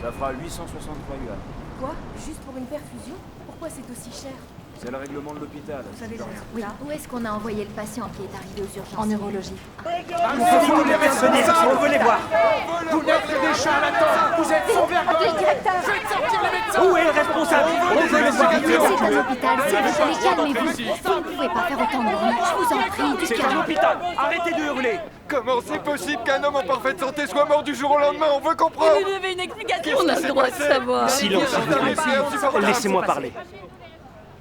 Ça fera 863 yuan. Quoi? Juste pour une perfusion? Pourquoi c'est aussi cher? C'est le règlement de l'hôpital. Vous savez, Oui. Où est-ce qu'on a envoyé le patient qui est arrivé aux urgences? en neurologie. Vous les mercenaires, on veut les voir. Vous n'êtes que des charlatans. Vous êtes sans vergogne. Faites sortir les médecins. Où est le responsable? On veut le voir. C'est un hôpital, s'il vous plaît, calmez-vous. Vous ne pouvez pas faire autant de bruit, je vous en prie, du C'est un calme. hôpital. Arrêtez de hurler. Comment c'est possible qu'un homme en parfaite santé soit mort du jour au lendemain? On veut comprendre. Vous avez une explication, on a le droit de savoir. Silence, laissez-moi parler.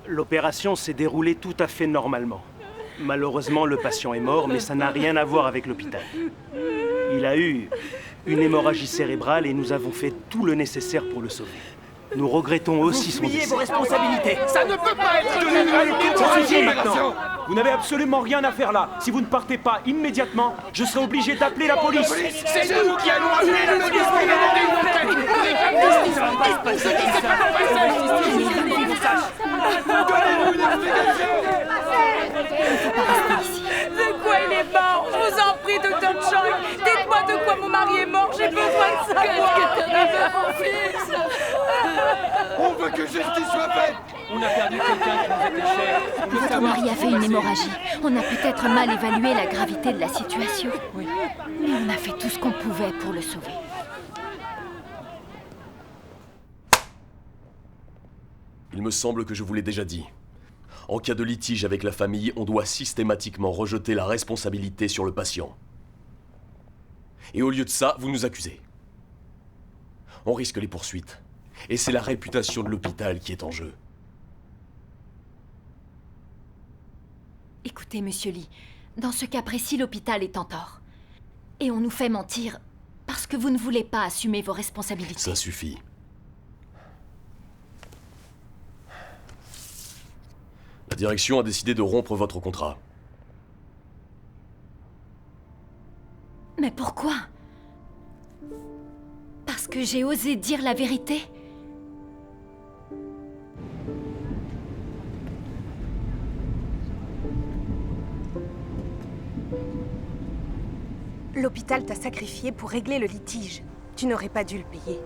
L'opération s'est déroulée tout à fait normalement. Malheureusement, le patient est mort, mais ça n'a rien à voir avec l'hôpital. Il a eu une hémorragie cérébrale et nous avons fait tout le nécessaire pour le sauver. Nous regrettons aussi son décès. vos responsabilités. Ça ne peut pas être Ça suffit maintenant. maintenant. Vous n'avez absolument rien à faire là. Si vous ne partez pas immédiatement, je serai obligé d'appeler la police. C'est nous qui allons appeler la police pour demander une enquête. Donnez-nous une explication. De quoi il est mort? Je vous en prie, docteur Chang. Dites-moi de quoi mon mari est mort, j'ai besoin de savoir. Qu'est-ce que t'arrives à mon fils? On veut que justice soit faite. On a perdu quelqu'un qui nous était cher. On veut Votre savoir mari a fait une hémorragie. On a peut-être mal évalué la gravité de la situation. Mais on a fait tout ce qu'on pouvait pour le sauver. Il me semble que je vous l'ai déjà dit. En cas de litige avec la famille, on doit systématiquement rejeter la responsabilité sur le patient. Et au lieu de ça, vous nous accusez. On risque les poursuites. Et c'est la réputation de l'hôpital qui est en jeu. Écoutez, monsieur Lee, dans ce cas précis, l'hôpital est en tort. Et on nous fait mentir parce que vous ne voulez pas assumer vos responsabilités. Ça suffit. La direction a décidé de rompre votre contrat. Mais pourquoi? Parce que j'ai osé dire la vérité? L'hôpital t'a sacrifié pour régler le litige. Tu n'aurais pas dû le payer.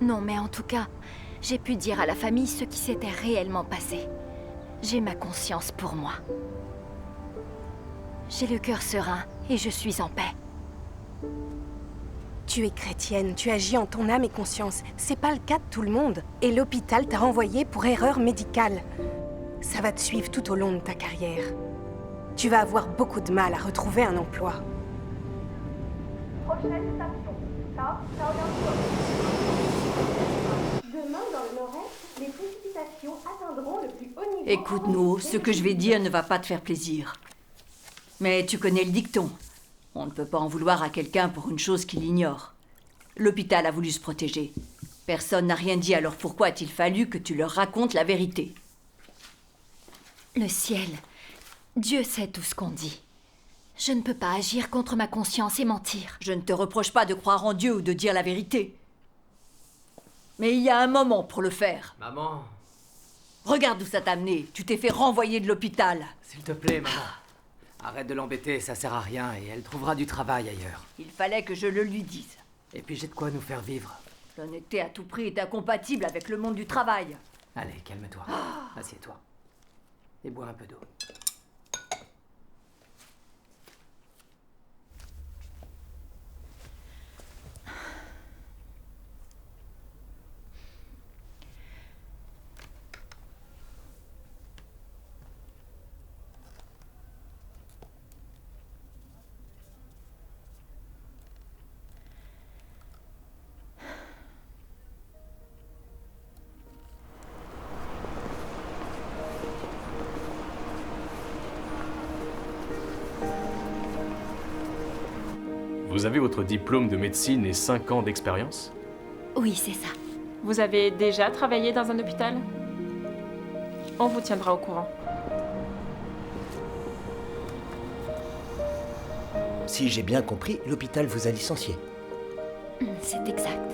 Non, mais en tout cas, j'ai pu dire à la famille ce qui s'était réellement passé. J'ai ma conscience pour moi. J'ai le cœur serein et je suis en paix. Tu es chrétienne, tu agis en ton âme et conscience. C'est pas le cas de tout le monde. Et l'hôpital t'a renvoyé pour erreur médicale. Ça va te suivre tout au long de ta carrière. Tu vas avoir beaucoup de mal à retrouver un emploi. Prochaine station, South Demain, dans le nord-est, les précipitations atteindront le plus haut niveau... Écoute-nous, ce que je vais dire ne va pas te faire plaisir. Mais tu connais le dicton. On ne peut pas en vouloir à quelqu'un pour une chose qu'il ignore. L'hôpital a voulu se protéger. Personne n'a rien dit, alors pourquoi a-t-il fallu que tu leur racontes la vérité? Le ciel, Dieu sait tout ce qu'on dit. Je ne peux pas agir contre ma conscience et mentir. Je ne te reproche pas de croire en Dieu ou de dire la vérité. Mais il y a un moment pour le faire. Maman, Regarde où ça t'a amené. Tu t'es fait renvoyer de l'hôpital. s'il te plaît, maman. Arrête de l'embêter, ça sert à rien et elle trouvera du travail ailleurs. Il fallait que je le lui dise. Et puis j'ai de quoi nous faire vivre. L'honnêteté à tout prix est incompatible avec le monde du travail. Allez, calme-toi. Assieds-toi. Et bois un peu d'eau. Vous avez votre diplôme de médecine et 5 ans d'expérience? Oui, c'est ça. Vous avez déjà travaillé dans un hôpital? On vous tiendra au courant. Si j'ai bien compris, l'hôpital vous a licencié. C'est exact.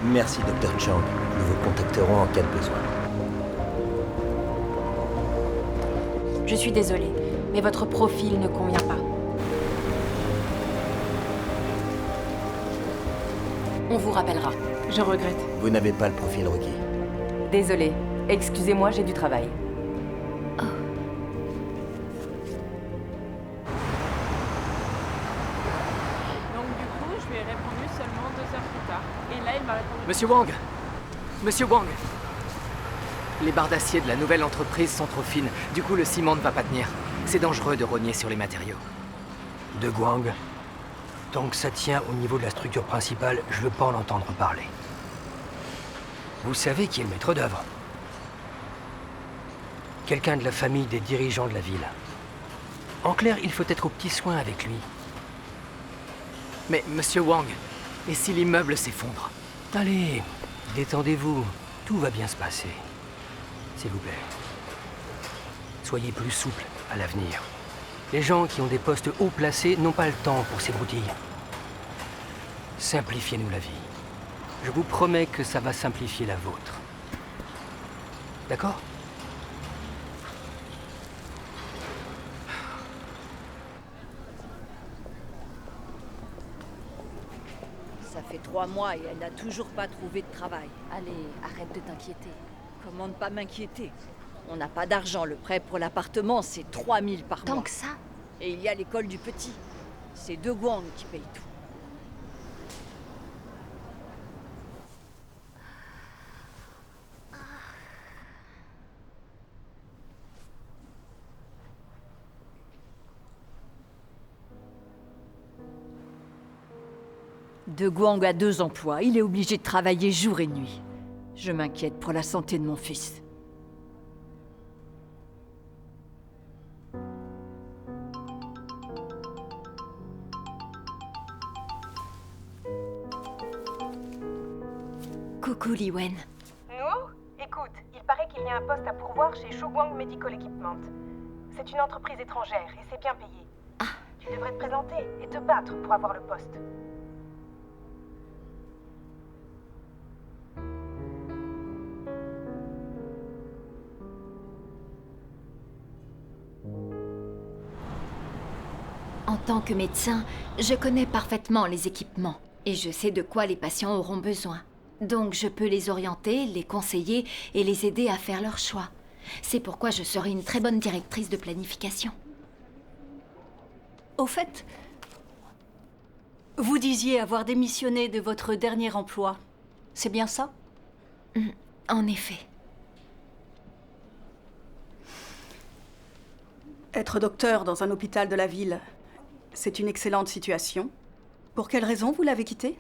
Merci, Dr. Chang. Nous vous contacterons en cas de besoin. Je suis désolée, mais votre profil ne convient pas. On vous rappellera. Je regrette. Vous n'avez pas le profil requis. Désolée. Excusez-moi, j'ai du travail. Donc du coup, je lui ai répondu seulement 2 heures plus tard. Et là, il m'a répondu... Monsieur Wang! Monsieur Wang! Les barres d'acier de la nouvelle entreprise sont trop fines. Du coup, le ciment ne va pas tenir. C'est dangereux de rogner sur les matériaux. De Guang, tant que ça tient au niveau de la structure principale, je veux pas en entendre parler. Vous savez qui est le maître d'œuvre? Quelqu'un de la famille des dirigeants de la ville. En clair, il faut être aux petits soins avec lui. Mais, monsieur Wang, et si l'immeuble s'effondre? Allez, détendez-vous. Tout va bien se passer. S'il vous plaît. Soyez plus souple à l'avenir. Les gens qui ont des postes haut placés n'ont pas le temps pour ces broutilles. Simplifiez-nous la vie. Je vous promets que ça va simplifier la vôtre. D'accord? Ça fait 3 mois et elle n'a toujours pas trouvé de travail. Allez, arrête de t'inquiéter. Comment ne pas m'inquiéter? On n'a pas d'argent. Le prêt pour l'appartement, c'est 3 000 par mois. Tant que ça? Et il y a l'école du petit. C'est De Guang qui paye tout. De Guang a 2 emplois. Il est obligé de travailler jour et nuit. Je m'inquiète pour la santé de mon fils. Coucou, Li Wen. Nuo, écoute, il paraît qu'il y a un poste à pourvoir chez Shouguang Medical Equipment. C'est une entreprise étrangère et c'est bien payé. Tu devrais te présenter et te battre pour avoir le poste. En tant que médecin, je connais parfaitement les équipements et je sais de quoi les patients auront besoin. Donc je peux les orienter, les conseiller et les aider à faire leur choix. C'est pourquoi je serai une très bonne directrice de planification. Au fait, vous disiez avoir démissionné de votre dernier emploi. C'est bien ça? En effet. Être docteur dans un hôpital de la ville, c'est une excellente situation. Pour quelle raison vous l'avez quitté?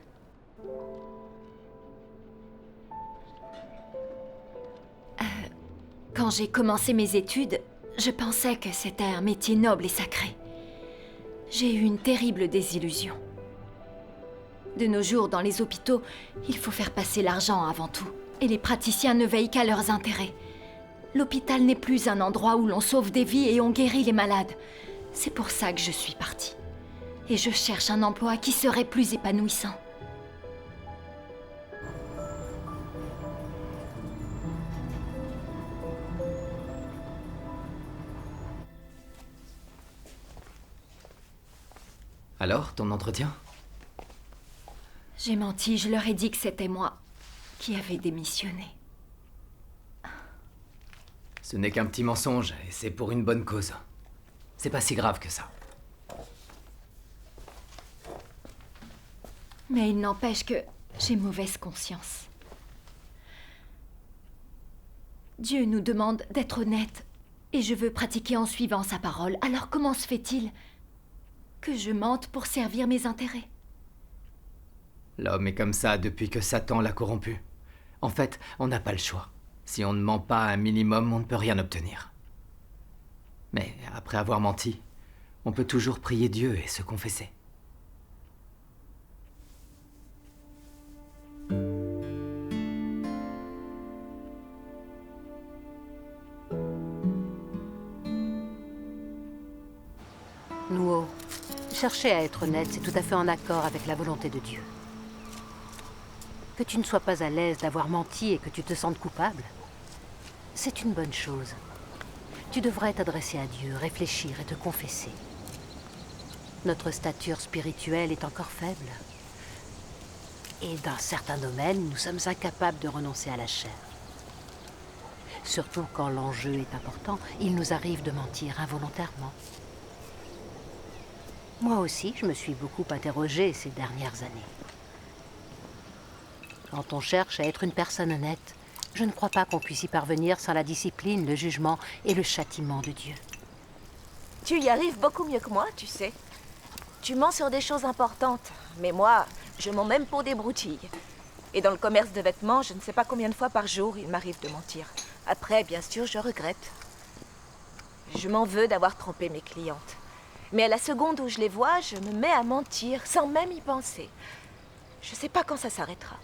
Quand j'ai commencé mes études, je pensais que c'était un métier noble et sacré. J'ai eu une terrible désillusion. De nos jours, dans les hôpitaux, il faut faire passer l'argent avant tout. Et les praticiens ne veillent qu'à leurs intérêts. L'hôpital n'est plus un endroit où l'on sauve des vies et on guérit les malades. C'est pour ça que je suis partie. Et je cherche un emploi qui serait plus épanouissant. Alors, ton entretien? J'ai menti, je leur ai dit que c'était moi qui avais démissionné. Ce n'est qu'un petit mensonge, et c'est pour une bonne cause. C'est pas si grave que ça. Mais il n'empêche que j'ai mauvaise conscience. Dieu nous demande d'être honnêtes, et je veux pratiquer en suivant sa parole. Alors comment se fait-il que je mente pour servir mes intérêts? L'homme est comme ça depuis que Satan l'a corrompu. En fait, on n'a pas le choix. Si on ne ment pas un minimum, on ne peut rien obtenir. Mais après avoir menti, on peut toujours prier Dieu et se confesser. Nuo, chercher à être honnête, c'est tout à fait en accord avec la volonté de Dieu. Que tu ne sois pas à l'aise d'avoir menti et que tu te sentes coupable, c'est une bonne chose. Tu devrais t'adresser à Dieu, réfléchir et te confesser. Notre stature spirituelle est encore faible. Et dans certains domaines, nous sommes incapables de renoncer à la chair. Surtout quand l'enjeu est important, il nous arrive de mentir involontairement. Moi aussi, je me suis beaucoup interrogée ces dernières années. Quand on cherche à être une personne honnête, je ne crois pas qu'on puisse y parvenir sans la discipline, le jugement et le châtiment de Dieu. Tu y arrives beaucoup mieux que moi, tu sais. Tu mens sur des choses importantes, mais moi, je mens même pour des broutilles. Et dans le commerce de vêtements, je ne sais pas combien de fois par jour il m'arrive de mentir. Après, bien sûr, je regrette. Je m'en veux d'avoir trompé mes clientes. Mais à la seconde où je les vois, je me mets à mentir, sans même y penser. Je sais pas quand ça s'arrêtera.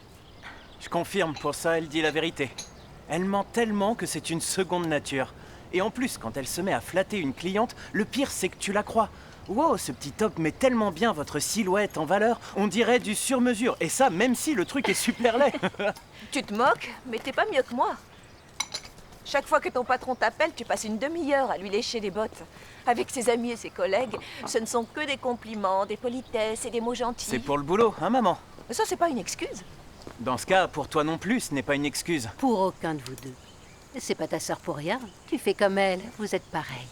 Je confirme, pour ça, elle dit la vérité. Elle ment tellement que c'est une seconde nature. Et en plus, quand elle se met à flatter une cliente, le pire, c'est que tu la crois. Wow, ce petit top met tellement bien votre silhouette en valeur, on dirait du sur-mesure. Et ça, même si le truc est super laid. Tu te moques, mais t'es pas mieux que moi. Chaque fois que ton patron t'appelle, tu passes une demi-heure à lui lécher les bottes. Avec ses amis et ses collègues, ce ne sont que des compliments, des politesses et des mots gentils. C'est pour le boulot, hein, maman? Mais ça, c'est pas une excuse. Dans ce cas, pour toi non plus, ce n'est pas une excuse. Pour aucun de vous deux. C'est pas ta sœur pour rien. Tu fais comme elle, vous êtes pareils.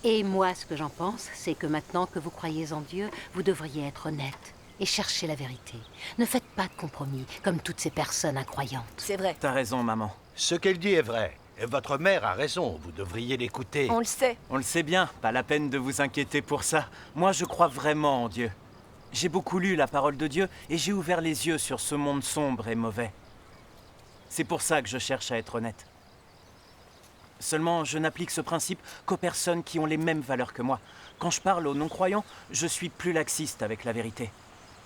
Et moi, ce que j'en pense, c'est que maintenant que vous croyez en Dieu, vous devriez être honnête et chercher la vérité. Ne faites pas de compromis, comme toutes ces personnes incroyantes. C'est vrai. T'as raison, maman. Ce qu'elle dit est vrai. Et votre mère a raison, vous devriez l'écouter. On le sait. On le sait bien, pas la peine de vous inquiéter pour ça. Moi, je crois vraiment en Dieu. J'ai beaucoup lu la parole de Dieu et j'ai ouvert les yeux sur ce monde sombre et mauvais. C'est pour ça que je cherche à être honnête. Seulement, je n'applique ce principe qu'aux personnes qui ont les mêmes valeurs que moi. Quand je parle aux non-croyants, je suis plus laxiste avec la vérité.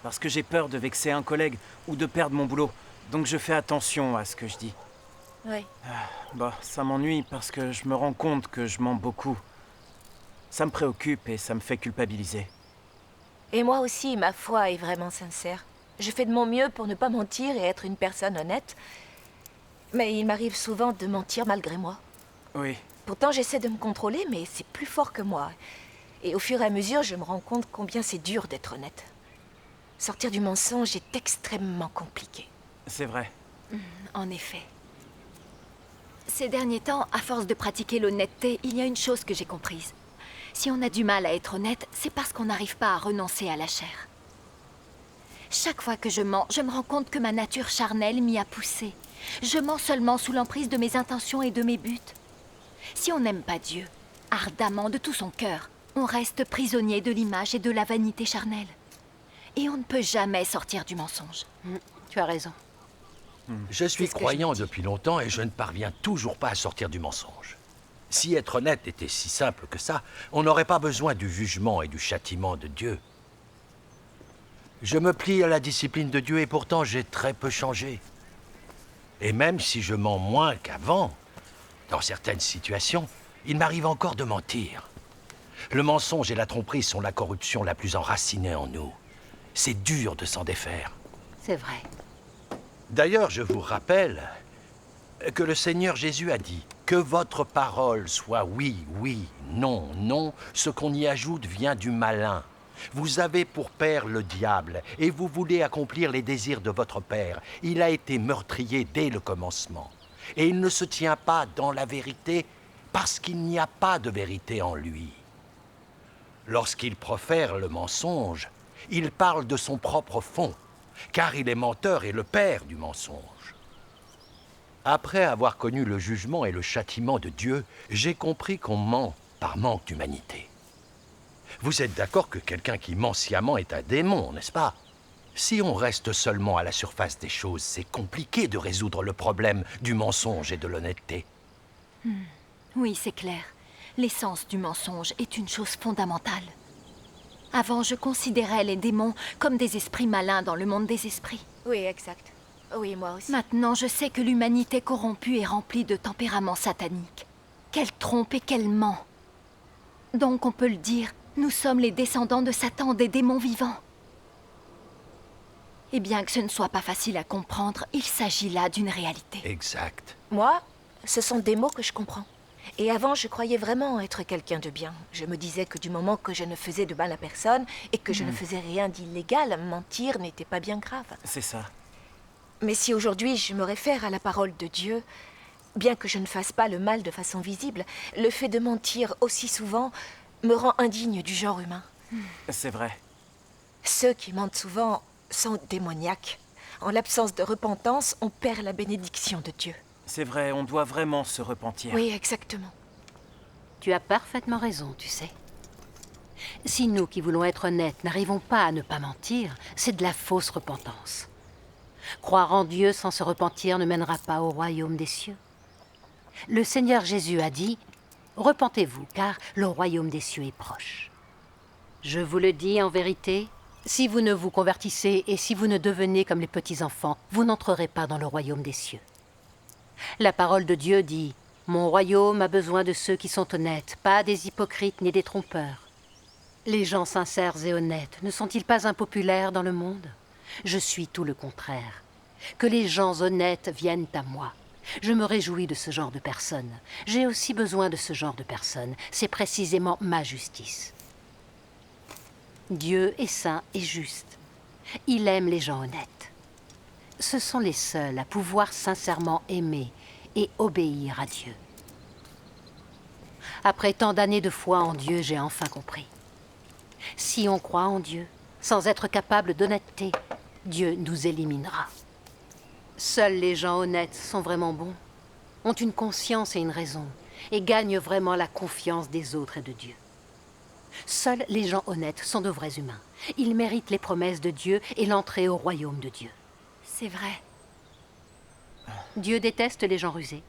Parce que j'ai peur de vexer un collègue ou de perdre mon boulot. Donc je fais attention à ce que je dis. Oui. Ça m'ennuie parce que je me rends compte que je mens beaucoup. Ça me préoccupe et ça me fait culpabiliser. Et moi aussi, ma foi est vraiment sincère. Je fais de mon mieux pour ne pas mentir et être une personne honnête. Mais il m'arrive souvent de mentir malgré moi. Oui. Pourtant, j'essaie de me contrôler, mais c'est plus fort que moi. Et au fur et à mesure, je me rends compte combien c'est dur d'être honnête. Sortir du mensonge est extrêmement compliqué. C'est vrai. En effet. Ces derniers temps, à force de pratiquer l'honnêteté, il y a une chose que j'ai comprise. Si on a du mal à être honnête, c'est parce qu'on n'arrive pas à renoncer à la chair. Chaque fois que je mens, je me rends compte que ma nature charnelle m'y a poussé. Je mens seulement sous l'emprise de mes intentions et de mes buts. Si on n'aime pas Dieu, ardemment de tout son cœur, on reste prisonnier de l'image et de la vanité charnelle. Et on ne peut jamais sortir du mensonge. Tu as raison. Je suis croyant depuis longtemps et je ne parviens toujours pas à sortir du mensonge. Si être honnête était si simple que ça, on n'aurait pas besoin du jugement et du châtiment de Dieu. Je me plie à la discipline de Dieu et pourtant j'ai très peu changé. Et même si je mens moins qu'avant, dans certaines situations, il m'arrive encore de mentir. Le mensonge et la tromperie sont la corruption la plus enracinée en nous. C'est dur de s'en défaire. C'est vrai. D'ailleurs, je vous rappelle que le Seigneur Jésus a dit « Que votre parole soit oui, oui, non, non, ce qu'on y ajoute vient du malin. Vous avez pour père le diable, et vous voulez accomplir les désirs de votre père. Il a été meurtrier dès le commencement. Et il ne se tient pas dans la vérité parce qu'il n'y a pas de vérité en lui. Lorsqu'il profère le mensonge, il parle de son propre fond, car il est menteur et le père du mensonge. Après avoir connu le jugement et le châtiment de Dieu, j'ai compris qu'on ment par manque d'humanité. Vous êtes d'accord que quelqu'un qui ment sciemment est un démon, n'est-ce pas? Si on reste seulement à la surface des choses, c'est compliqué de résoudre le problème du mensonge et de l'honnêteté. Oui, c'est clair. L'essence du mensonge est une chose fondamentale. Avant, je considérais les démons comme des esprits malins dans le monde des esprits. Oui, exact. Oui, moi aussi. Maintenant, je sais que l'humanité corrompue est remplie de tempéraments sataniques. Qu'elle trompe et qu'elle ment. Donc, on peut le dire, nous sommes les descendants de Satan, des démons vivants. Et bien que ce ne soit pas facile à comprendre, il s'agit là d'une réalité. Exact. Moi, ce sont des mots que je comprends. Et avant, je croyais vraiment être quelqu'un de bien. Je me disais que du moment que je ne faisais de mal à personne et que je ne faisais rien d'illégal, mentir n'était pas bien grave. C'est ça. Mais si aujourd'hui je me réfère à la parole de Dieu, bien que je ne fasse pas le mal de façon visible, le fait de mentir aussi souvent me rend indigne du genre humain. C'est vrai. Ceux qui mentent souvent sont démoniaques. En l'absence de repentance, on perd la bénédiction de Dieu. C'est vrai, on doit vraiment se repentir. Oui, exactement. Tu as parfaitement raison, tu sais. Si nous qui voulons être honnêtes n'arrivons pas à ne pas mentir, c'est de la fausse repentance. Croire en Dieu sans se repentir ne mènera pas au royaume des cieux. Le Seigneur Jésus a dit « Repentez-vous, car le royaume des cieux est proche. » Je vous le dis en vérité, si vous ne vous convertissez et si vous ne devenez comme les petits-enfants, vous n'entrerez pas dans le royaume des cieux. La parole de Dieu dit « Mon royaume a besoin de ceux qui sont honnêtes, pas des hypocrites ni des trompeurs. » Les gens sincères et honnêtes ne sont-ils pas impopulaires dans le monde? Je suis tout le contraire. Que les gens honnêtes viennent à moi. Je me réjouis de ce genre de personnes. J'ai aussi besoin de ce genre de personnes. C'est précisément ma justice. Dieu est saint et juste. Il aime les gens honnêtes. Ce sont les seuls à pouvoir sincèrement aimer et obéir à Dieu. Après tant d'années de foi en Dieu, j'ai enfin compris. Si on croit en Dieu, sans être capable d'honnêteté, Dieu nous éliminera. Seuls les gens honnêtes sont vraiment bons, ont une conscience et une raison, et gagnent vraiment la confiance des autres et de Dieu. Seuls les gens honnêtes sont de vrais humains. Ils méritent les promesses de Dieu et l'entrée au royaume de Dieu. C'est vrai. Dieu déteste les gens rusés,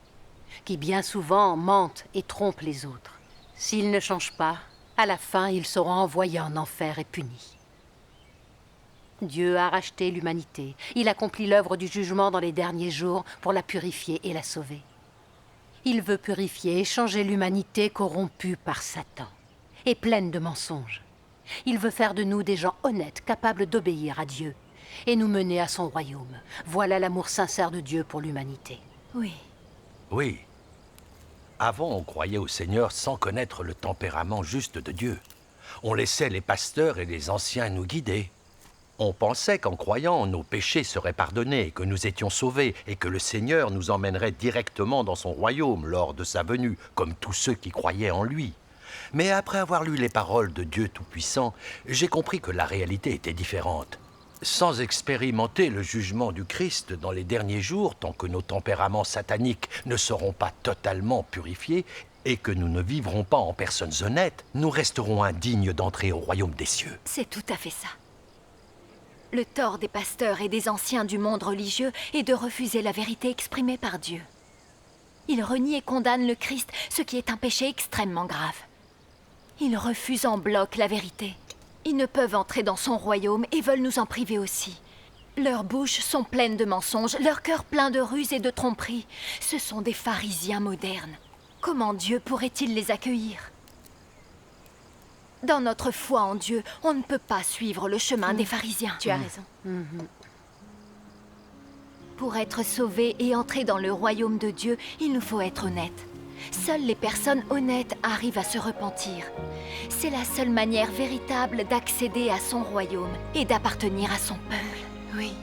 qui bien souvent mentent et trompent les autres. S'ils ne changent pas, à la fin, ils seront envoyés en enfer et punis. Dieu a racheté l'humanité. Il accomplit l'œuvre du jugement dans les derniers jours pour la purifier et la sauver. Il veut purifier et changer l'humanité corrompue par Satan et pleine de mensonges. Il veut faire de nous des gens honnêtes, capables d'obéir à Dieu et nous mener à son royaume. Voilà l'amour sincère de Dieu pour l'humanité. Oui. Oui. Avant, on croyait au Seigneur sans connaître le tempérament juste de Dieu. On laissait les pasteurs et les anciens nous guider. On pensait qu'en croyant, nos péchés seraient pardonnés, que nous étions sauvés et que le Seigneur nous emmènerait directement dans son royaume lors de sa venue, comme tous ceux qui croyaient en lui. Mais après avoir lu les paroles de Dieu Tout-Puissant, j'ai compris que la réalité était différente. Sans expérimenter le jugement du Christ dans les derniers jours, tant que nos tempéraments sataniques ne seront pas totalement purifiés et que nous ne vivrons pas en personnes honnêtes, nous resterons indignes d'entrer au royaume des cieux. C'est tout à fait ça. Le tort des pasteurs et des anciens du monde religieux est de refuser la vérité exprimée par Dieu. Ils renient et condamnent le Christ, ce qui est un péché extrêmement grave. Ils refusent en bloc la vérité. Ils ne peuvent entrer dans son royaume et veulent nous en priver aussi. Leurs bouches sont pleines de mensonges, leur cœur plein de ruses et de tromperies. Ce sont des pharisiens modernes. Comment Dieu pourrait-il les accueillir ? Dans notre foi en Dieu, on ne peut pas suivre le chemin des pharisiens. Tu as raison. Pour être sauvés et entrer dans le royaume de Dieu, il nous faut être honnêtes. Seules les personnes honnêtes arrivent à se repentir. C'est la seule manière véritable d'accéder à son royaume et d'appartenir à son peuple. Oui.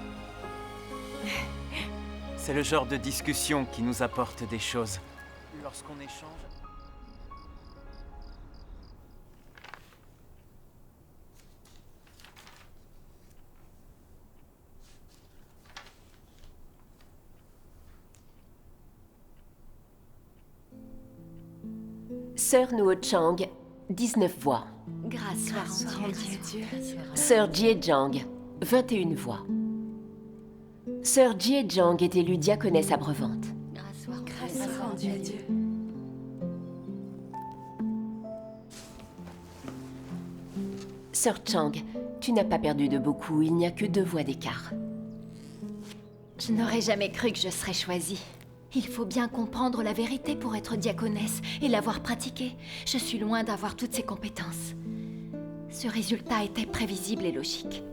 C'est le genre de discussion qui nous apporte des choses. Lorsqu'on échange... Sœur Nuo Chang, 19 voix. Grâce soit à Dieu. Sœur Jie Zhang, 21 voix. Sœur Jie Zhang est élue diaconesse abreuvante. Grâce soit à Dieu. Sœur Chang, tu n'as pas perdu de beaucoup, il n'y a que 2 voix d'écart. Je n'aurais jamais cru que je serais choisie. Il faut bien comprendre la vérité pour être diaconesse et l'avoir pratiquée. Je suis loin d'avoir toutes ces compétences. Ce résultat était prévisible et logique.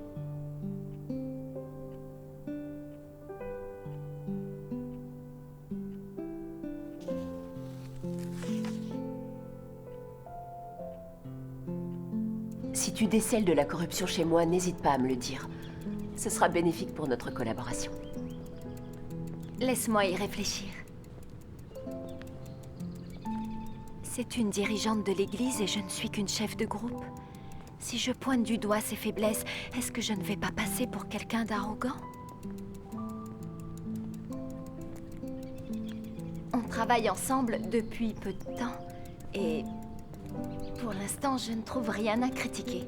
Si tu décèles de la corruption chez moi, n'hésite pas à me le dire. Ce sera bénéfique pour notre collaboration. Laisse-moi y réfléchir. C'est une dirigeante de l'église et je ne suis qu'une chef de groupe. Si je pointe du doigt ses faiblesses, est-ce que je ne vais pas passer pour quelqu'un d'arrogant? On travaille ensemble depuis peu de temps et pour l'instant, je ne trouve rien à critiquer.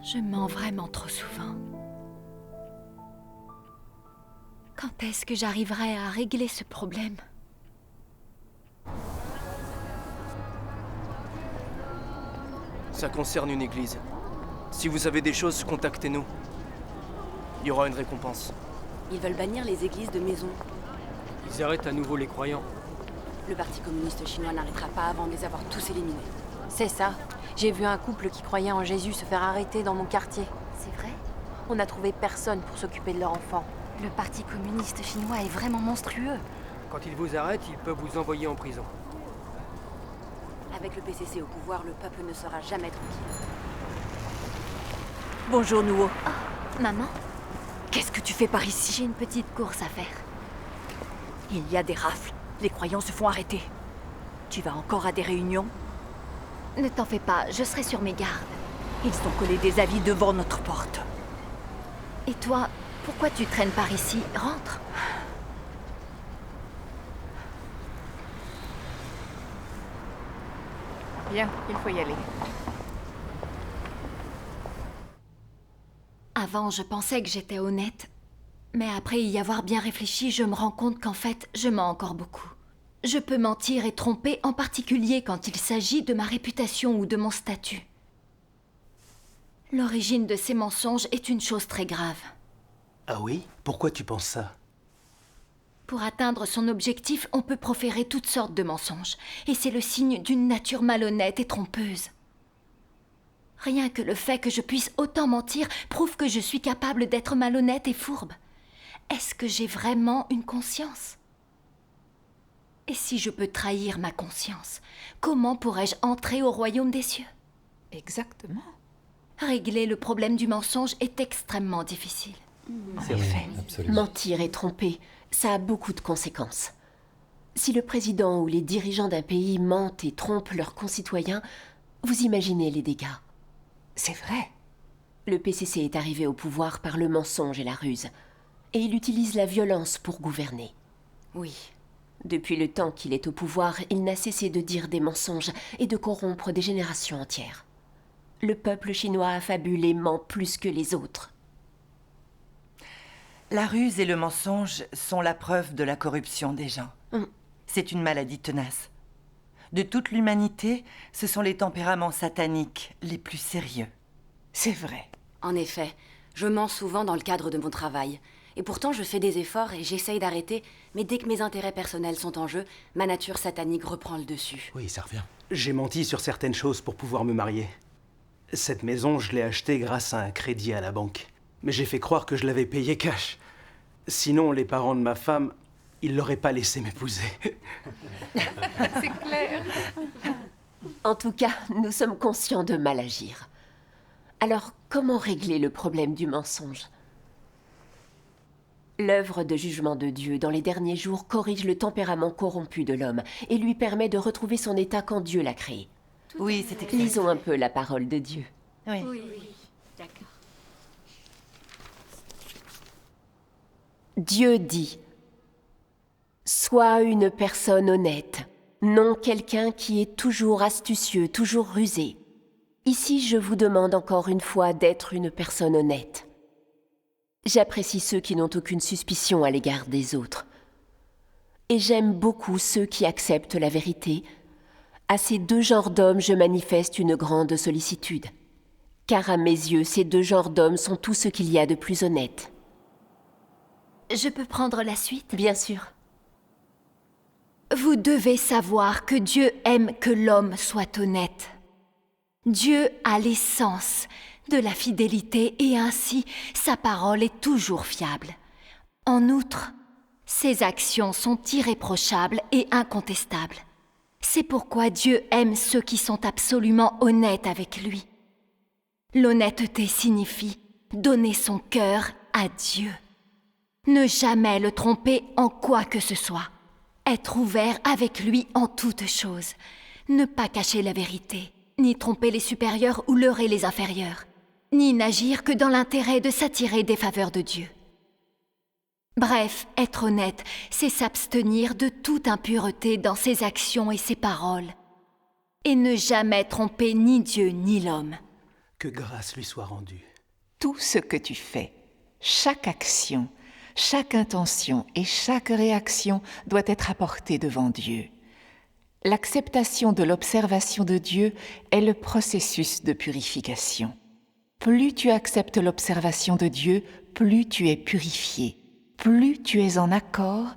Je mens vraiment trop souvent. Quand est-ce que j'arriverai à régler ce problème? Ça concerne une église. Si vous avez des choses, contactez-nous. Il y aura une récompense. Ils veulent bannir les églises de maison. Ils arrêtent à nouveau les croyants. Le Parti communiste chinois n'arrêtera pas avant de les avoir tous éliminés. C'est ça. J'ai vu un couple qui croyait en Jésus se faire arrêter dans mon quartier. C'est vrai? On n'a trouvé personne pour s'occuper de leur enfant. Le Parti communiste chinois est vraiment monstrueux. Quand ils vous arrêtent, ils peuvent vous envoyer en prison. Avec le PCC au pouvoir, le peuple ne sera jamais tranquille. Bonjour, Nuo. Oh, maman? Qu'est-ce que tu fais par ici? J'ai une petite course à faire. Il y a des rafles. Les croyants se font arrêter. Tu vas encore à des réunions? Ne t'en fais pas, je serai sur mes gardes. Ils ont collé des avis devant notre porte. Et toi, pourquoi tu traînes par ici? Rentre. Bien, il faut y aller. Avant, je pensais que j'étais honnête. Mais après y avoir bien réfléchi, je me rends compte qu'en fait, je mens encore beaucoup. Je peux mentir et tromper, en particulier quand il s'agit de ma réputation ou de mon statut. L'origine de ces mensonges est une chose très grave. Ah oui? Pourquoi tu penses ça? Pour atteindre son objectif, on peut proférer toutes sortes de mensonges. Et c'est le signe d'une nature malhonnête et trompeuse. Rien que le fait que je puisse autant mentir prouve que je suis capable d'être malhonnête et fourbe. Est-ce que j'ai vraiment une conscience? Et si je peux trahir ma conscience, comment pourrais-je entrer au royaume des cieux? Exactement. Régler le problème du mensonge est extrêmement difficile. C'est vrai. Mentir et tromper, ça a beaucoup de conséquences. Si le président ou les dirigeants d'un pays mentent et trompent leurs concitoyens, vous imaginez les dégâts. C'est vrai. Le PCC est arrivé au pouvoir par le mensonge et la ruse. Et il utilise la violence pour gouverner. Oui. Depuis le temps qu'il est au pouvoir, il n'a cessé de dire des mensonges et de corrompre des générations entières. Le peuple chinois affabule et ment plus que les autres. La ruse et le mensonge sont la preuve de la corruption des gens. C'est une maladie tenace. De toute l'humanité, ce sont les tempéraments sataniques les plus sérieux. C'est vrai. En effet, je mens souvent dans le cadre de mon travail. Et pourtant, je fais des efforts et j'essaye d'arrêter, mais dès que mes intérêts personnels sont en jeu, ma nature satanique reprend le dessus. Oui, ça revient. J'ai menti sur certaines choses pour pouvoir me marier. Cette maison, je l'ai achetée grâce à un crédit à la banque. Mais j'ai fait croire que je l'avais payé cash. Sinon, les parents de ma femme, ils l'auraient pas laissé m'épouser. C'est clair. En tout cas, nous sommes conscients de mal agir. Alors, comment régler le problème du mensonge? L'œuvre de jugement de Dieu dans les derniers jours corrige le tempérament corrompu de l'homme et lui permet de retrouver son état quand Dieu l'a créé. Oui, c'est exact. Lisons un peu la parole de Dieu. Oui. D'accord. Dieu dit: sois une personne honnête, non quelqu'un qui est toujours astucieux, toujours rusé. Ici, je vous demande encore une fois d'être une personne honnête. J'apprécie ceux qui n'ont aucune suspicion à l'égard des autres. Et j'aime beaucoup ceux qui acceptent la vérité. À ces deux genres d'hommes, je manifeste une grande sollicitude. Car à mes yeux, ces deux genres d'hommes sont tout ce qu'il y a de plus honnête. Je peux prendre la suite? Bien sûr. Vous devez savoir que Dieu aime que l'homme soit honnête. Dieu a l'essence, de la fidélité et ainsi sa parole est toujours fiable. En outre, ses actions sont irréprochables et incontestables. C'est pourquoi Dieu aime ceux qui sont absolument honnêtes avec lui. L'honnêteté signifie donner son cœur à Dieu. Ne jamais le tromper en quoi que ce soit. Être ouvert avec lui en toutes choses. Ne pas cacher la vérité, ni tromper les supérieurs ou leurrer les inférieurs, ni n'agir que dans l'intérêt de s'attirer des faveurs de Dieu. Bref, être honnête, c'est s'abstenir de toute impureté dans ses actions et ses paroles, et ne jamais tromper ni Dieu ni l'homme. Que grâce lui soit rendue. Tout ce que tu fais, chaque action, chaque intention et chaque réaction doit être apportée devant Dieu. L'acceptation de l'observation de Dieu est le processus de purification. Plus tu acceptes l'observation de Dieu, plus tu es purifié, plus tu es en accord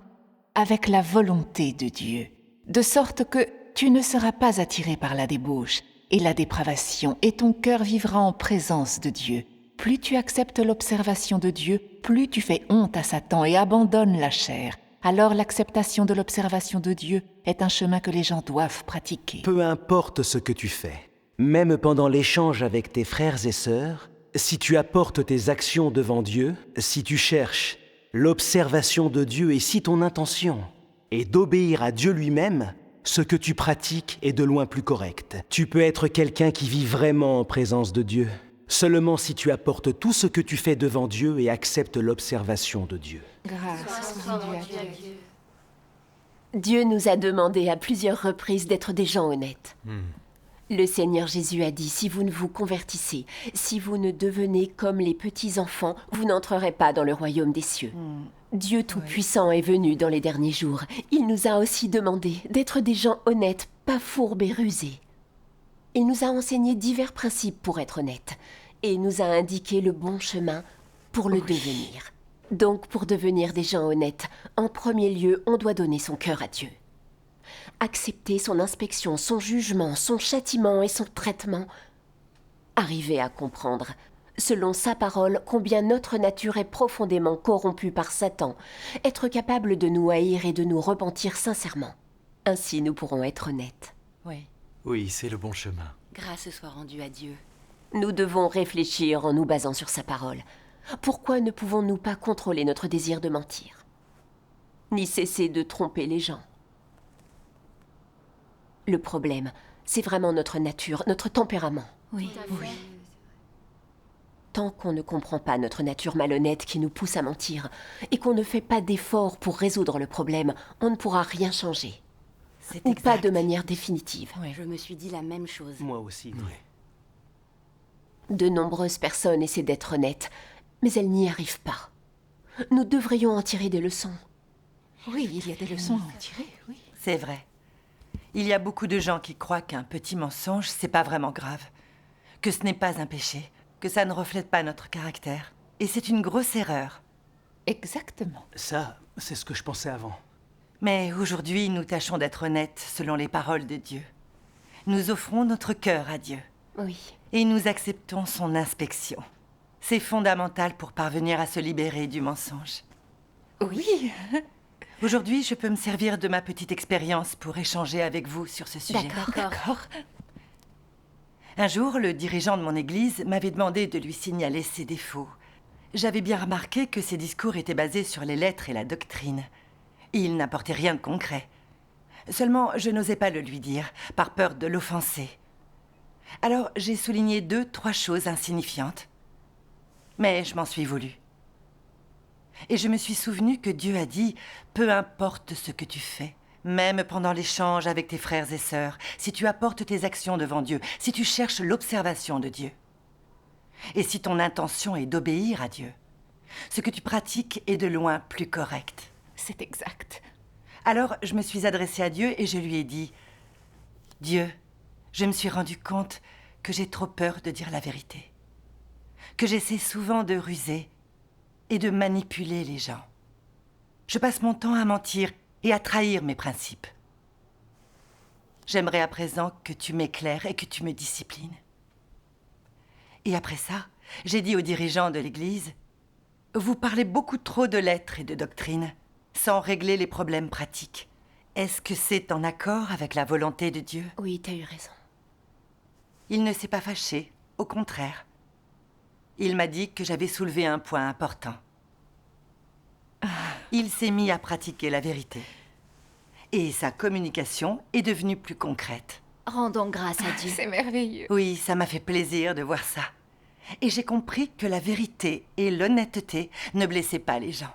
avec la volonté de Dieu, de sorte que tu ne seras pas attiré par la débauche et la dépravation, et ton cœur vivra en présence de Dieu. Plus tu acceptes l'observation de Dieu, plus tu fais honte à Satan et abandonnes la chair. Alors l'acceptation de l'observation de Dieu est un chemin que les gens doivent pratiquer. Peu importe ce que tu fais, même pendant l'échange avec tes frères et sœurs, si tu apportes tes actions devant Dieu, si tu cherches l'observation de Dieu et si ton intention est d'obéir à Dieu lui-même, ce que tu pratiques est de loin plus correct. Tu peux être quelqu'un qui vit vraiment en présence de Dieu, seulement si tu apportes tout ce que tu fais devant Dieu et acceptes l'observation de Dieu. Grâce soit rendue à Dieu. Dieu nous a demandé à plusieurs reprises d'être des gens honnêtes. Le Seigneur Jésus a dit, si vous ne vous convertissez, si vous ne devenez comme les petits-enfants, vous n'entrerez pas dans le royaume des cieux. Dieu Tout-Puissant est venu dans les derniers jours. Il nous a aussi demandé d'être des gens honnêtes, pas fourbes et rusés. Il nous a enseigné divers principes pour être honnêtes et nous a indiqué le bon chemin pour le devenir. Donc, pour devenir des gens honnêtes, en premier lieu, on doit donner son cœur à Dieu. Accepter son inspection, son jugement, son châtiment et son traitement. Arriver à comprendre, selon sa parole, combien notre nature est profondément corrompue par Satan. Être capable de nous haïr et de nous repentir sincèrement. Ainsi, nous pourrons être honnêtes. Oui. Oui, c'est le bon chemin. Grâce soit rendue à Dieu. Nous devons réfléchir en nous basant sur sa parole. Pourquoi ne pouvons-nous pas contrôler notre désir de mentir, ni cesser de tromper les gens? Le problème, c'est vraiment notre nature, notre tempérament. Oui. Tant qu'on ne comprend pas notre nature malhonnête qui nous pousse à mentir, et qu'on ne fait pas d'efforts pour résoudre le problème, on ne pourra rien changer. Ou pas de manière définitive. Je me suis dit la même chose. Moi aussi. De nombreuses personnes essaient d'être honnêtes, mais elles n'y arrivent pas. Nous devrions en tirer des leçons. Oui, il y a des leçons à en tirer, oui. C'est vrai. Il y a beaucoup de gens qui croient qu'un petit mensonge, c'est pas vraiment grave. Que ce n'est pas un péché. Que ça ne reflète pas notre caractère. Et c'est une grosse erreur. Exactement. Ça, c'est ce que je pensais avant. Mais aujourd'hui, nous tâchons d'être honnêtes selon les paroles de Dieu. Nous offrons notre cœur à Dieu. Oui. Et nous acceptons son inspection. C'est fondamental pour parvenir à se libérer du mensonge. Oui. Aujourd'hui, je peux me servir de ma petite expérience pour échanger avec vous sur ce sujet. D'accord. Un jour, le dirigeant de mon église m'avait demandé de lui signaler ses défauts. J'avais bien remarqué que ses discours étaient basés sur les lettres et la doctrine. Il n'apportait rien de concret. Seulement, je n'osais pas le lui dire, par peur de l'offenser. Alors, j'ai souligné 2-3 choses insignifiantes. Mais je m'en suis voulu. Et je me suis souvenu que Dieu a dit « Peu importe ce que tu fais, même pendant l'échange avec tes frères et sœurs, si tu apportes tes actions devant Dieu, si tu cherches l'observation de Dieu, et si ton intention est d'obéir à Dieu, ce que tu pratiques est de loin plus correct. » C'est exact. Alors, je me suis adressée à Dieu et je lui ai dit « Dieu, je me suis rendu compte que j'ai trop peur de dire la vérité, que j'essaie souvent de ruser et de manipuler les gens. Je passe mon temps à mentir et à trahir mes principes. J'aimerais à présent que tu m'éclaires et que tu me disciplines. Et après ça, j'ai dit aux dirigeants de l'Église, « Vous parlez beaucoup trop de lettres et de doctrine, sans régler les problèmes pratiques. Est-ce que c'est en accord avec la volonté de Dieu ?» Oui, t'as eu raison. Il ne s'est pas fâché, au contraire. Il m'a dit que j'avais soulevé un point important. Il s'est mis à pratiquer la vérité. Et sa communication est devenue plus concrète. Rendons grâce à Dieu. C'est merveilleux. Oui, ça m'a fait plaisir de voir ça. Et j'ai compris que la vérité et l'honnêteté ne blessaient pas les gens.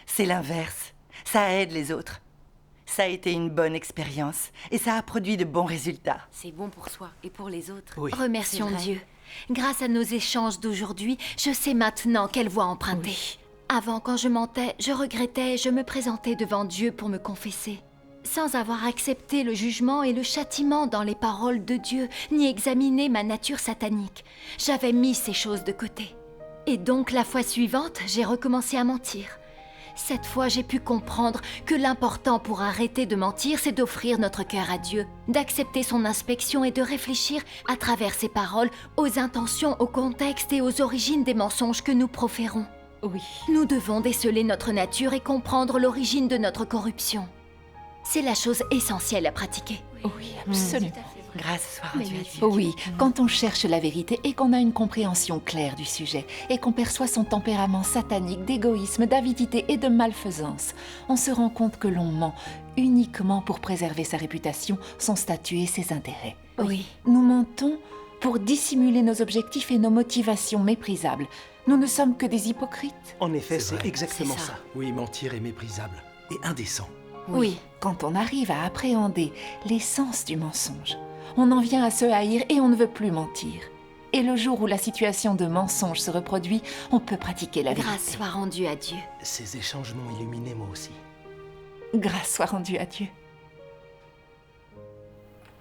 C'est l'inverse. Ça aide les autres. Ça a été une bonne expérience et ça a produit de bons résultats. C'est bon pour soi et pour les autres. Oui. Remercions Dieu. Grâce à nos échanges d'aujourd'hui, je sais maintenant quelle voie emprunter. Oui. Avant, quand je mentais, je regrettais et je me présentais devant Dieu pour me confesser. Sans avoir accepté le jugement et le châtiment dans les paroles de Dieu, ni examiné ma nature satanique. J'avais mis ces choses de côté. Et donc, la fois suivante, j'ai recommencé à mentir. Cette fois, j'ai pu comprendre que l'important pour arrêter de mentir, c'est d'offrir notre cœur à Dieu, d'accepter son inspection et de réfléchir à travers ses paroles aux intentions, au contexte et aux origines des mensonges que nous proférons. Oui. Nous devons déceler notre nature et comprendre l'origine de notre corruption. C'est la chose essentielle à pratiquer. Oui, absolument. Grâce soit rendue à Dieu. Oui, quand on cherche la vérité et qu'on a une compréhension claire du sujet et qu'on perçoit son tempérament satanique d'égoïsme, d'avidité et de malfaisance, on se rend compte que l'on ment uniquement pour préserver sa réputation, son statut et ses intérêts. Oui. Nous mentons pour dissimuler nos objectifs et nos motivations méprisables. Nous ne sommes que des hypocrites. En effet, c'est exactement C'est ça. ça. Oui, mentir est méprisable et indécent. Oui. Quand on arrive à appréhender l'essence du mensonge, on en vient à se haïr et on ne veut plus mentir. Et le jour où la situation de mensonge se reproduit, on peut pratiquer la vérité. Grâce soit rendue à Dieu. Ces échanges m'ont illuminé moi aussi. Grâce soit rendue à Dieu.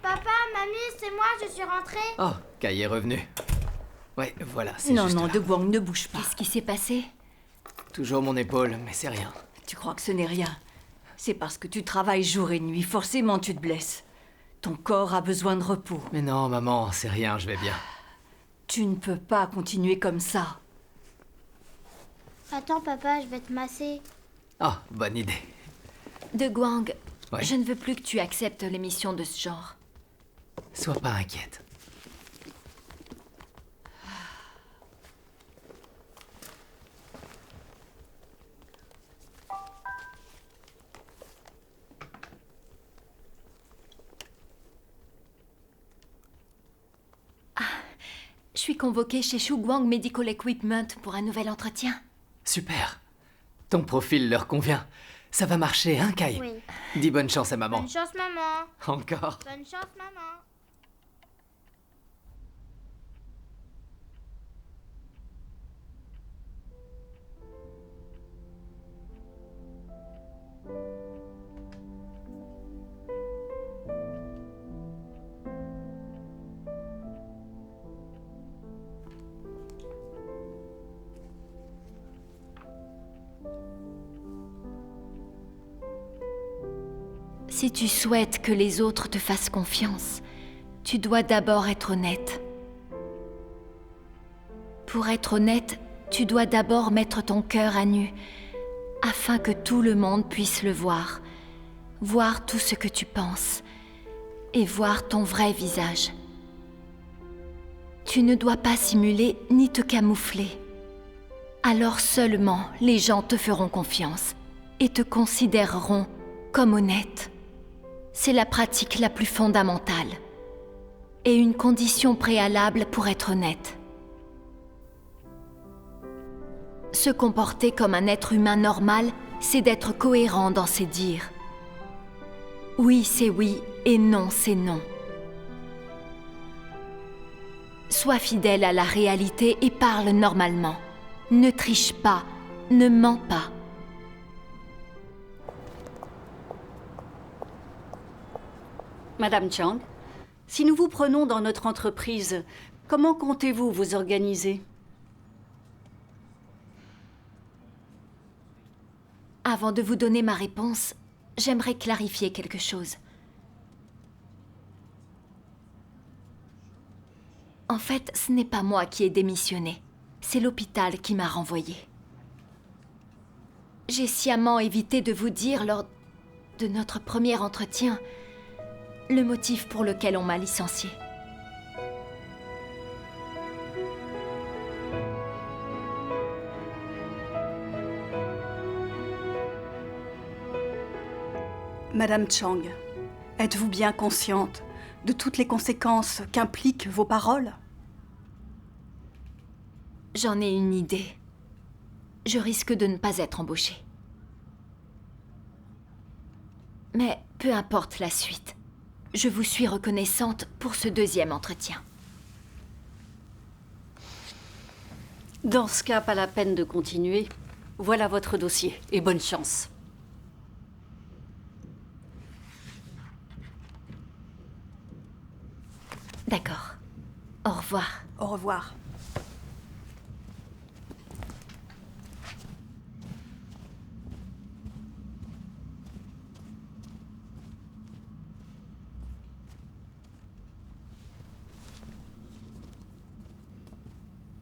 Papa, mamie, c'est moi, je suis rentrée. Oh, Kai est revenu. Ouais, voilà, c'est Non, juste non, là. De Guang, ne bouge pas. Qu'est-ce qui s'est passé? Toujours mon épaule, mais c'est rien. Tu crois que ce n'est rien? C'est parce que tu travailles jour et nuit, forcément tu te blesses. Ton corps a besoin de repos. Mais non, maman, c'est rien, je vais bien. Tu ne peux pas continuer comme ça. Attends, papa, je vais te masser. Oh, bonne idée. De Guang, Ouais. je ne veux plus que tu acceptes les missions de ce genre. Sois pas inquiète. Je suis convoquée chez Shu Guang Medical Equipment pour un nouvel entretien. Super. Ton profil leur convient. Ça va marcher, hein, Kai? Oui. Dis bonne chance à maman. Bonne chance, maman. Encore. Bonne chance, maman. Si tu souhaites que les autres te fassent confiance, tu dois d'abord être honnête. Pour être honnête, tu dois d'abord mettre ton cœur à nu, afin que tout le monde puisse le voir, voir tout ce que tu penses, et voir ton vrai visage. Tu ne dois pas simuler ni te camoufler. Alors seulement les gens te feront confiance et te considéreront comme honnête. C'est la pratique la plus fondamentale et une condition préalable pour être honnête. Se comporter comme un être humain normal, c'est d'être cohérent dans ses dires. Oui, c'est oui et non, c'est non. Sois fidèle à la réalité et parle normalement. Ne triche pas, ne mens pas. Madame Chang, si nous vous prenons dans notre entreprise, comment comptez-vous vous organiser? Avant de vous donner ma réponse, j'aimerais clarifier quelque chose. En fait, ce n'est pas moi qui ai démissionné. C'est l'hôpital qui m'a renvoyée. J'ai sciemment évité de vous dire lors de notre premier entretien le motif pour lequel on m'a licenciée. Madame Chang, êtes-vous bien consciente de toutes les conséquences qu'impliquent vos paroles? J'en ai une idée. Je risque de ne pas être embauchée. Mais peu importe la suite, je vous suis reconnaissante pour ce deuxième entretien. Dans ce cas, pas la peine de continuer. Voilà votre dossier, et bonne chance. D'accord. Au revoir. Au revoir.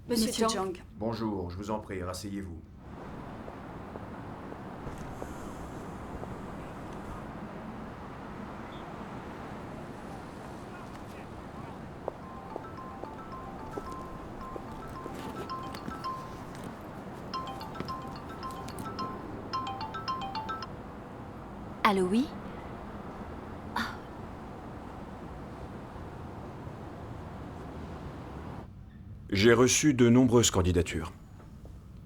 Monsieur Chang. Bonjour, je vous en prie, rasseyez-vous. Allô, oui? J'ai reçu de nombreuses candidatures.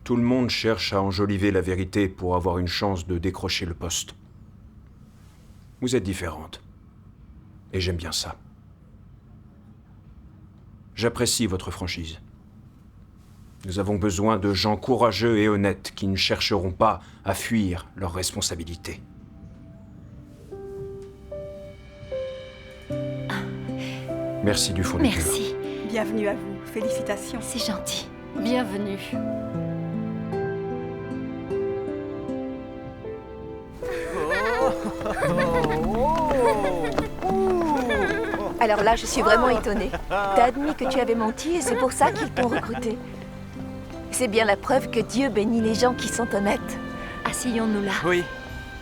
Tout le monde cherche à enjoliver la vérité pour avoir une chance de décrocher le poste. Vous êtes différente. Et j'aime bien ça. J'apprécie votre franchise. Nous avons besoin de gens courageux et honnêtes qui ne chercheront pas à fuir leurs responsabilités. Merci du fond du cœur. Merci. Bienvenue à vous. Félicitations. C'est gentil. Bienvenue. Alors là, je suis vraiment étonnée. T'as admis que tu avais menti et c'est pour ça qu'ils t'ont recruté. C'est bien la preuve que Dieu bénit les gens qui sont honnêtes. Asseyons-nous là. Oui,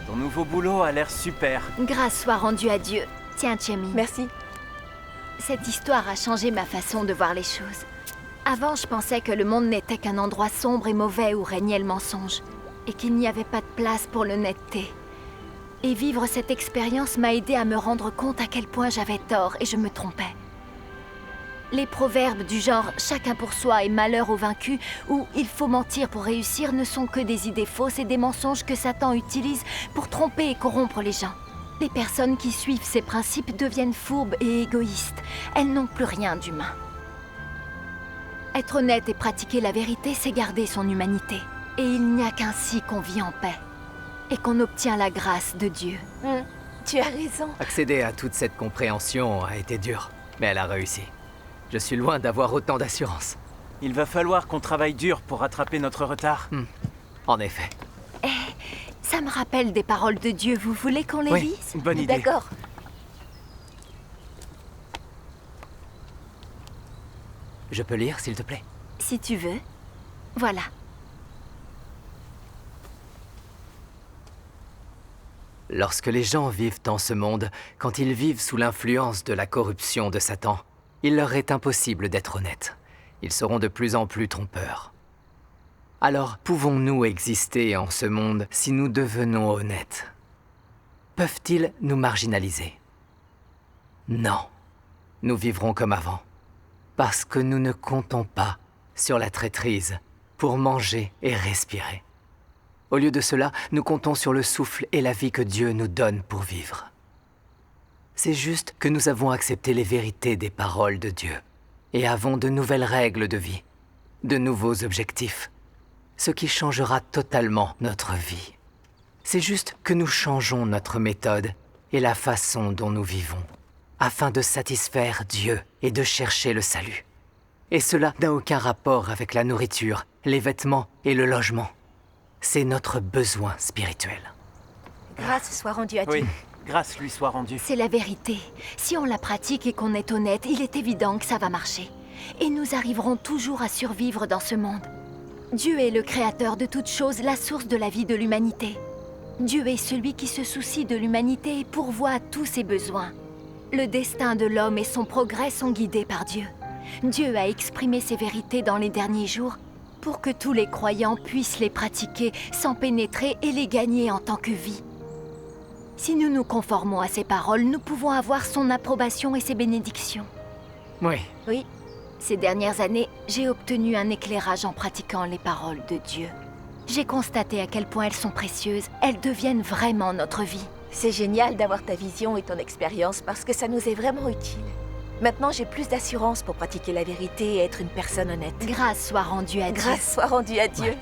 ton nouveau boulot a l'air super. Grâce soit rendue à Dieu. Tiens, Chemi. Merci. Cette histoire a changé ma façon de voir les choses. Avant, je pensais que le monde n'était qu'un endroit sombre et mauvais où régnait le mensonge, et qu'il n'y avait pas de place pour l'honnêteté. Et vivre cette expérience m'a aidé à me rendre compte à quel point j'avais tort et je me trompais. Les proverbes du genre « chacun pour soi et malheur au vaincu » ou « il faut mentir pour réussir » ne sont que des idées fausses et des mensonges que Satan utilise pour tromper et corrompre les gens. Les personnes qui suivent ces principes deviennent fourbes et égoïstes. Elles n'ont plus rien d'humain. Être honnête et pratiquer la vérité, c'est garder son humanité. Et il n'y a qu'ainsi qu'on vit en paix. Et qu'on obtient la grâce de Dieu. Tu as raison. Accéder à toute cette compréhension a été dur, mais elle a réussi. Je suis loin d'avoir autant d'assurance. Il va falloir qu'on travaille dur pour rattraper notre retard. En effet. Ça me rappelle des paroles de Dieu. Vous voulez qu'on les lise? Bonne idée. D'accord. Je peux lire, s'il te plaît? Si tu veux. Voilà. Lorsque les gens vivent en ce monde, quand ils vivent sous l'influence de la corruption de Satan, il leur est impossible d'être honnêtes. Ils seront de plus en plus trompeurs. Alors, pouvons-nous exister en ce monde si nous devenons honnêtes? Peuvent-ils nous marginaliser? Non. Nous vivrons comme avant. Parce que nous ne comptons pas sur la traîtrise pour manger et respirer. Au lieu de cela, nous comptons sur le souffle et la vie que Dieu nous donne pour vivre. C'est juste que nous avons accepté les vérités des paroles de Dieu et avons de nouvelles règles de vie, de nouveaux objectifs, ce qui changera totalement notre vie. C'est juste que nous changeons notre méthode et la façon dont nous vivons, afin de satisfaire Dieu et de chercher le salut. Et cela n'a aucun rapport avec la nourriture, les vêtements et le logement. C'est notre besoin spirituel. Grâce soit rendue à Dieu. Oui, grâce lui soit rendue. C'est la vérité. Si on la pratique et qu'on est honnête, il est évident que ça va marcher. et nous arriverons toujours à survivre dans ce monde. Dieu est le créateur de toutes choses, la source de la vie de l'humanité. Dieu est celui qui se soucie de l'humanité et pourvoit à tous ses besoins. Le destin de l'homme et son progrès sont guidés par Dieu. Dieu a exprimé ces vérités dans les derniers jours pour que tous les croyants puissent les pratiquer, s'en pénétrer et les gagner en tant que vie. Si nous nous conformons à ces paroles, nous pouvons avoir son approbation et ses bénédictions. Oui. Oui, ces dernières années, j'ai obtenu un éclairage en pratiquant les paroles de Dieu. J'ai constaté à quel point elles sont précieuses, elles deviennent vraiment notre vie. C'est génial d'avoir ta vision et ton expérience parce que ça nous est vraiment utile. Maintenant, j'ai plus d'assurance pour pratiquer la vérité et être une personne honnête. Grâce soit rendue à Dieu. Grâce soit rendue à Dieu. Ouais.